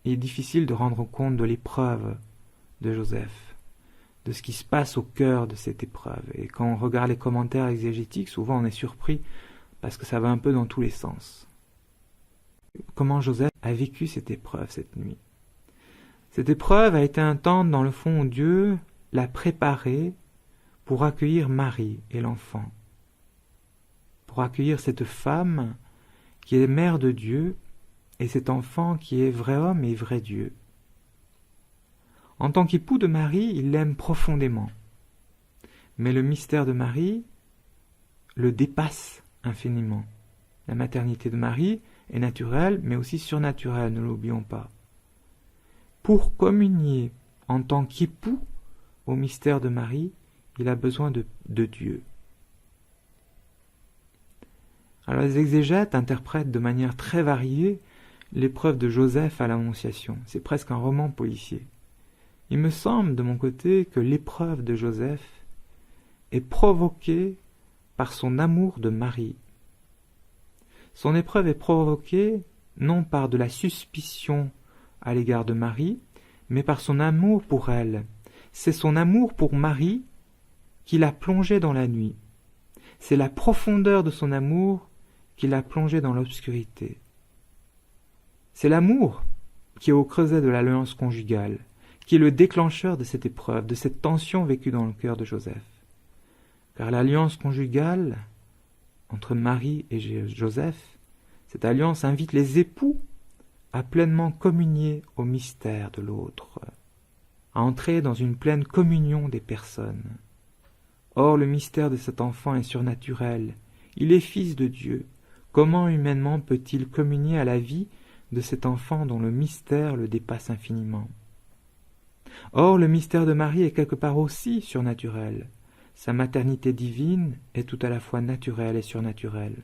il est difficile de rendre compte de l'épreuve de Joseph, de ce qui se passe au cœur de cette épreuve. Et quand on regarde les commentaires exégétiques, souvent on est surpris parce que ça va un peu dans tous les sens. Comment Joseph a vécu cette épreuve cette nuit? Cette épreuve a été un temps dans le fond où Dieu l'a préparé pour accueillir Marie et l'enfant, pour accueillir cette femme qui est mère de Dieu et cet enfant qui est vrai homme et vrai Dieu. En tant qu'époux de Marie, il l'aime profondément. Mais le mystère de Marie le dépasse infiniment. La maternité de Marie est naturelle, mais aussi surnaturelle, ne l'oublions pas. Pour communier en tant qu'époux au mystère de Marie, il a besoin de Dieu. Alors les exégètes interprètent de manière très variée l'épreuve de Joseph à l'Annonciation. C'est presque un roman policier. Il me semble, de mon côté, que l'épreuve de Joseph est provoquée par son amour de Marie. Son épreuve est provoquée non par de la suspicion à l'égard de Marie, mais par son amour pour elle. C'est son amour pour Marie qui l'a plongé dans la nuit. C'est la profondeur de son amour qui l'a plongé dans l'obscurité. C'est l'amour qui est au creuset de l'alliance conjugale, qui est le déclencheur de cette épreuve, de cette tension vécue dans le cœur de Joseph. Car l'alliance conjugale entre Marie et Joseph, cette alliance invite les époux à pleinement communier au mystère de l'autre, à entrer dans une pleine communion des personnes. Or, le mystère de cet enfant est surnaturel. Il est fils de Dieu. Comment humainement peut-il communier à la vie de cet enfant dont le mystère le dépasse infiniment? Or, le mystère de Marie est quelque part aussi surnaturel. Sa maternité divine est tout à la fois naturelle et surnaturelle.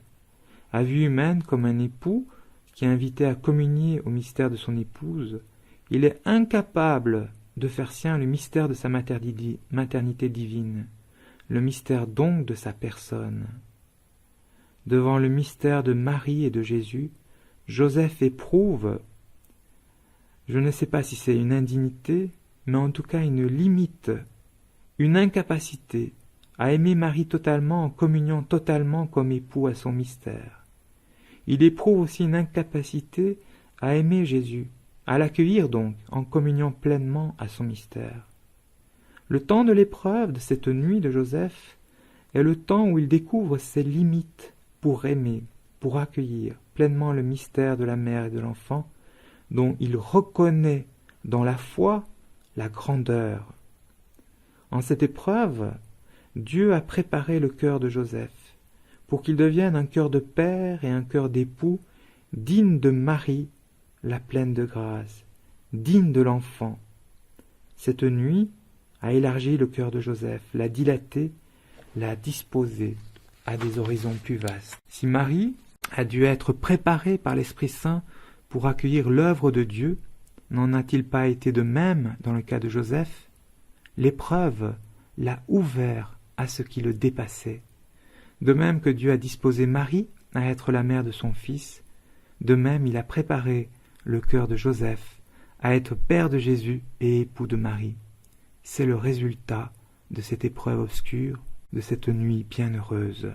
À vue humaine, comme un époux qui est invité à communier au mystère de son épouse, il est incapable de faire sien le mystère de sa maternité divine, le mystère donc de sa personne. Devant le mystère de Marie et de Jésus, Joseph éprouve, je ne sais pas si c'est une indignité, mais en tout cas une limite, une incapacité à aimer Marie totalement en communiant totalement comme époux à son mystère. Il éprouve aussi une incapacité à aimer Jésus, à l'accueillir donc en communiant pleinement à son mystère. Le temps de l'épreuve de cette nuit de Joseph est le temps où il découvre ses limites pour aimer, pour accueillir pleinement le mystère de la mère et de l'enfant, dont il reconnaît dans la foi la grandeur. En cette épreuve, Dieu a préparé le cœur de Joseph pour qu'il devienne un cœur de père et un cœur d'époux digne de Marie, la pleine de grâce, digne de l'enfant. Cette nuit a élargi le cœur de Joseph, l'a dilaté, l'a disposé à des horizons plus vastes. Si Marie a dû être préparée par l'Esprit Saint pour accueillir l'œuvre de Dieu, n'en a-t-il pas été de même dans le cas de Joseph? L'épreuve l'a ouvert à ce qui le dépassait. De même que Dieu a disposé Marie à être la mère de son Fils, de même il a préparé le cœur de Joseph à être père de Jésus et époux de Marie. C'est le résultat de cette épreuve obscure, de cette nuit bienheureuse.